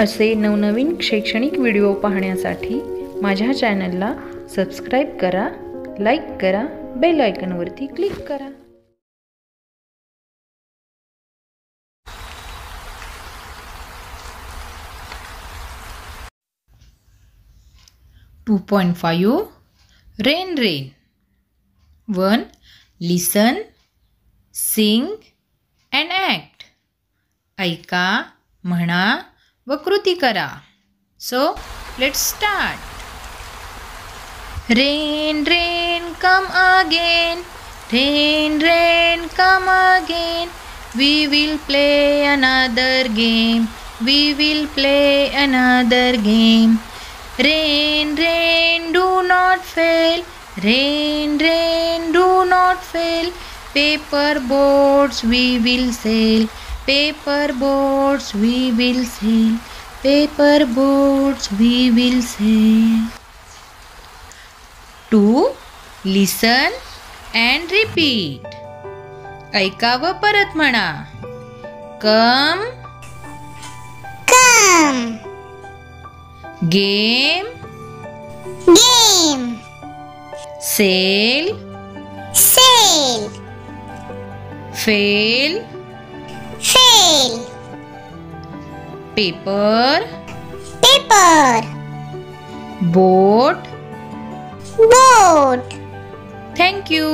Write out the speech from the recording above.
असे नवनवीन शैक्षणिक व्हिडिओ पाहण्यासाठी माझ्या चॅनलला सबस्क्राईब करा, लाईक करा, बेल आयकॉनवरती क्लिक करा. टू 2.5 rain rain. 1. Listen, sing and act. ऐका, म्हणा व कृती करा. So let's start. Rain rain come again, rain rain come again. We will play another game, we will play another game. Rain rain do not fail, rain rain do not fail. Paper boats we will sail, paper boats we will sail, paper boats we will sail. 2. Listen and repeat. ऐका व परत म्हणा. Come, come. Game, Game. sail, Sail. fail, Fail. paper, Paper. boat. Boat. Thank you.